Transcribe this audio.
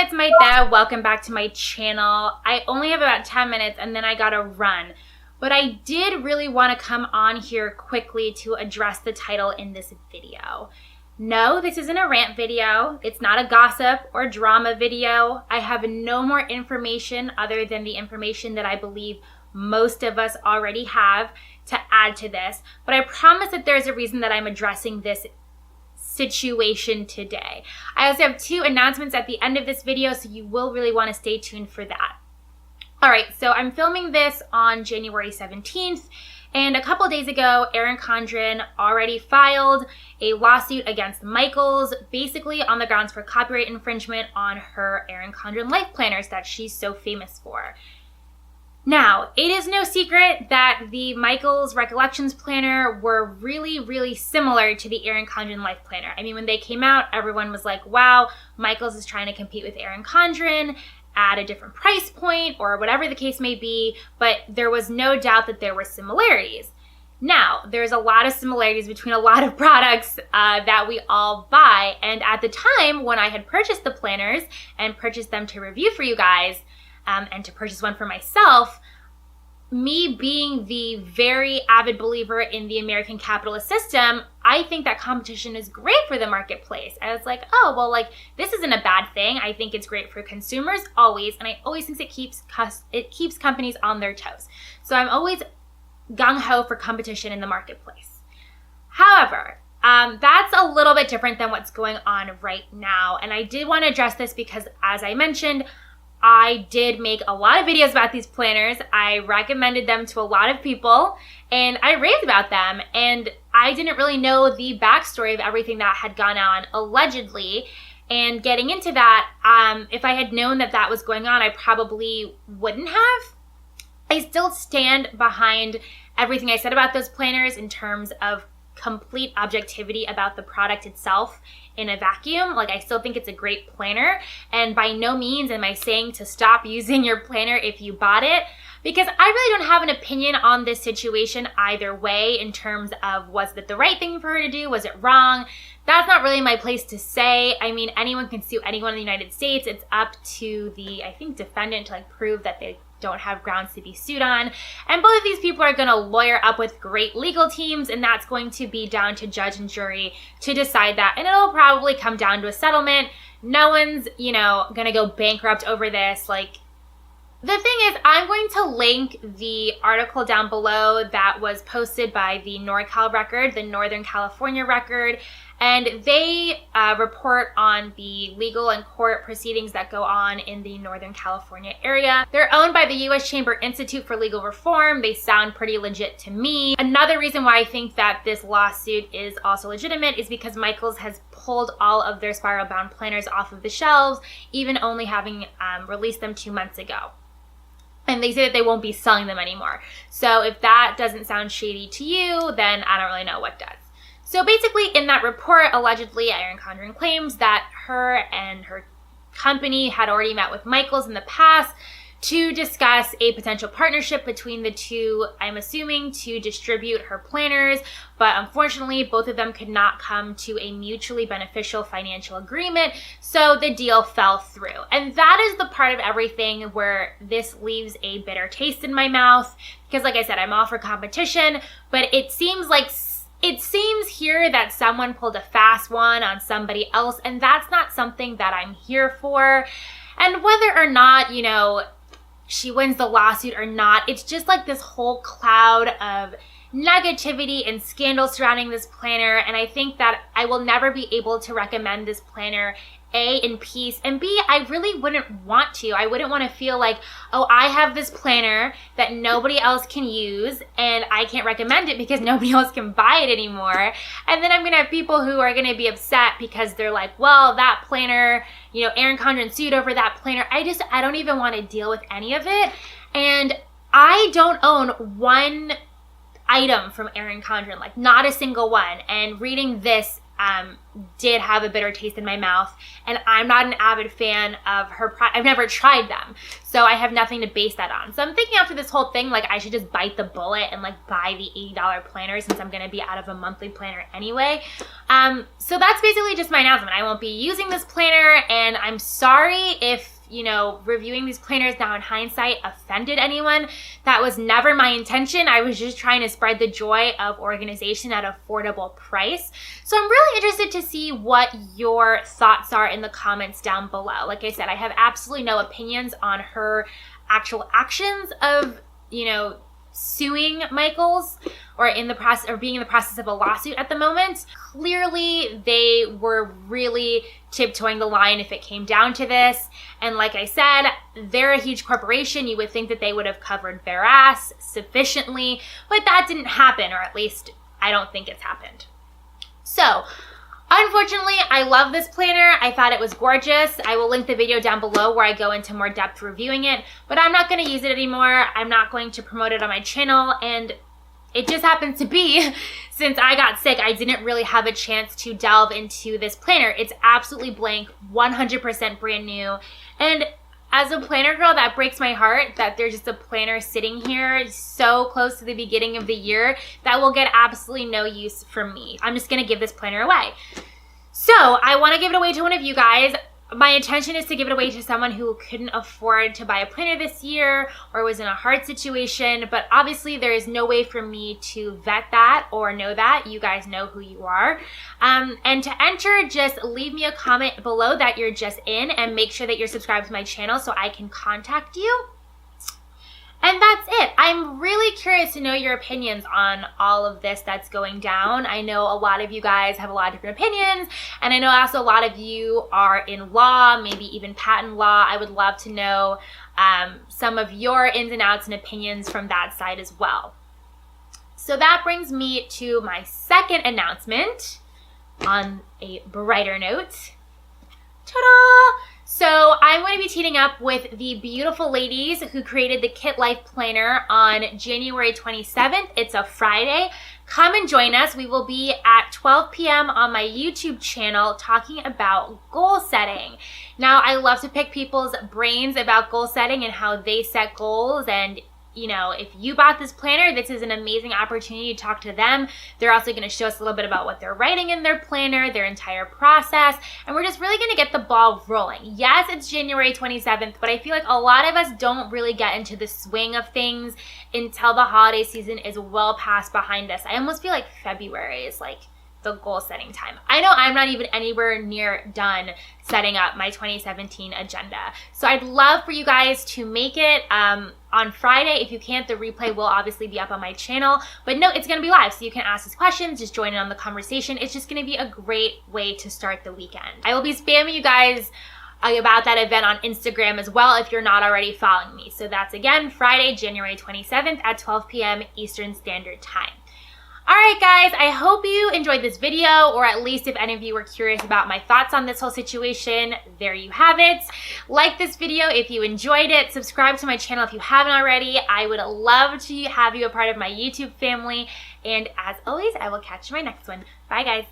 it's Maite. Welcome back to my channel. I only have about 10 minutes and then I gotta run. But I did really want to come on here quickly to address the title in this video. No, this isn't a rant video. It's not a gossip or drama video. I have no more information other than the information that I believe most of us already have to add to this. But I promise that there's a reason that I'm addressing this situation today. I also have two announcements at the end of this video, so you will really want to stay tuned for that. All right, so I'm filming this on January 17th, and a couple days ago, Erin Condren already filed a lawsuit against Michaels, basically on the grounds for copyright infringement on her Erin Condren Life Planners that she's so famous for. Now, it is no secret that the Michaels Recollections Planner were really similar to the Erin Condren Life Planner. I mean, when they came out, everyone was like, wow, Michaels is trying to compete with Erin Condren at a different price point or whatever the case may be, but there was no doubt that there were similarities. Now, there's a lot of similarities between a lot of products that we all buy, and at the time when I had purchased the planners and purchased them to review for you guys, and to purchase one for myself, me being the very avid believer in the American capitalist system, I think that competition is great for the marketplace. I was like, oh, well, like, this isn't a bad thing. I think it's great for consumers always, and I always think it keeps companies on their toes. So I'm always gung-ho for competition in the marketplace. However, that's a little bit different than what's going on right now, and I did want to address this because, as I mentioned, I did make a lot of videos about these planners. I recommended them to a lot of people and I raved about them, and I didn't really know the backstory of everything that had gone on allegedly. And getting into that, if I had known that that was going on, I probably wouldn't have. I still stand behind everything I said about those planners in terms of complete objectivity about the product itself in a vacuum. Like, I still think it's a great planner, and by no means am I saying to stop using your planner if you bought it, because I really don't have an opinion on this situation either way in terms of, was it the right thing for her to do? Was it wrong? That's not really my place to say. I mean, anyone can sue anyone in the United States. It's up to the, I think, defendant to prove that they don't have grounds to be sued on. And both of these people are going to lawyer up with great legal teams, and that's going to be down to judge and jury to decide that. And it'll probably come down to a settlement. No one's, going to go bankrupt over this. Like, the thing is, I'm going to link the article down below that was posted by the NorCal Record, the Northern California Record, and they report on the legal and court proceedings that go on in the Northern California area. They're owned by the U.S. Chamber Institute for Legal Reform. They sound pretty legit to me. Another reason why I think that this lawsuit is also legitimate is because Michaels has pulled all of their spiral bound planners off of the shelves, even only having released them 2 months ago. And they say that they won't be selling them anymore. So if that doesn't sound shady to you, then I don't really know what does. So basically, in that report, allegedly, Erin Condren claims that her and her company had already met with Michaels in the past to discuss a potential partnership between the two, I'm assuming, to distribute her planners. But unfortunately, both of them could not come to a mutually beneficial financial agreement, so the deal fell through. And that is the part of everything where this leaves a bitter taste in my mouth, because like I said, I'm all for competition, but it seems here that someone pulled a fast one on somebody else, and that's not something that I'm here for. And whether or not, she wins the lawsuit or not, it's just like this whole cloud of negativity and scandal surrounding this planner, and I think that I will never be able to recommend this planner, A, in peace, and B, I really wouldn't want to. I wouldn't want to feel like, oh, I have this planner that nobody else can use, and I can't recommend it because nobody else can buy it anymore. And then I'm going to have people who are going to be upset because they're like, well, that planner, Erin Condren sued over that planner. I don't even want to deal with any of it. And I don't own one item from Erin Condren, like not a single one. And reading this did have a bitter taste in my mouth, and I'm not an avid fan of her I've never tried them, so I have nothing to base that on. So I'm thinking after this whole thing, like, I should just bite the bullet and like buy the $80 planner, since I'm gonna be out of a monthly planner anyway. So that's basically just my announcement. I won't be using this planner, and I'm sorry if, you know, reviewing these planners now in hindsight offended anyone. That was never my intention. I was just trying to spread the joy of organization at an affordable price. So I'm really interested to see what your thoughts are in the comments down below. Like I said, I have absolutely no opinions on her actual actions of, you know, suing Michaels or in the process, or being in the process of a lawsuit at the moment. Clearly, they were really tiptoeing the line if it came down to this. And like I said, they're a huge corporation. You would think that they would have covered their ass sufficiently, but that didn't happen, or at least I don't think it's happened. So, unfortunately, I love this planner. I thought it was gorgeous. I will link the video down below where I go into more depth reviewing it, but I'm not going to use it anymore. I'm not going to promote it on my channel, and it just happens to be, since I got sick, I didn't really have a chance to delve into this planner. It's absolutely blank, 100% brand new, and as a planner girl, that breaks my heart that there's just a planner sitting here so close to the beginning of the year that will get absolutely no use from me. I'm just gonna give this planner away. So I wanna give it away to one of you guys. My intention is to give it away to someone who couldn't afford to buy a planner this year or was in a hard situation, but obviously there is no way for me to vet that or know that. You guys know who you are. And to enter, just leave me a comment below that you're just in, and make sure that you're subscribed to my channel so I can contact you. And that's it. I'm really curious to know your opinions on all of this that's going down. I know a lot of you guys have a lot of different opinions, and I know also a lot of you are in law, maybe even patent law. I would love to know some of your ins and outs and opinions from that side as well. So that brings me to my second announcement on a brighter note. Ta-da! So I'm going to be teaming up with the beautiful ladies who created the Kitlife Planner on January 27th. It's a Friday. Come and join us. We will be at 12 p.m. on my YouTube channel talking about goal setting. Now, I love to pick people's brains about goal setting and how they set goals, and you know, if you bought this planner, this is an amazing opportunity to talk to them. They're also going to show us a little bit about what they're writing in their planner, their entire process, and we're just really going to get the ball rolling. Yes, it's January 27th, but I feel like a lot of us don't really get into the swing of things until the holiday season is well past behind us. I almost feel like February is like the goal setting time. I know I'm not even anywhere near done setting up my 2017 agenda. So I'd love for you guys to make it on Friday. If you can't, the replay will obviously be up on my channel. But no, it's gonna be live, so you can ask us questions, just join in on the conversation. It's just gonna be a great way to start the weekend. I will be spamming you guys about that event on Instagram as well if you're not already following me. So that's again, Friday, January 27th at 12 p.m. Eastern Standard Time. All right, guys, I hope you enjoyed this video, or at least if any of you were curious about my thoughts on this whole situation, there you have it. Like this video if you enjoyed it. Subscribe to my channel if you haven't already. I would love to have you a part of my YouTube family. And as always, I will catch you in my next one. Bye, guys.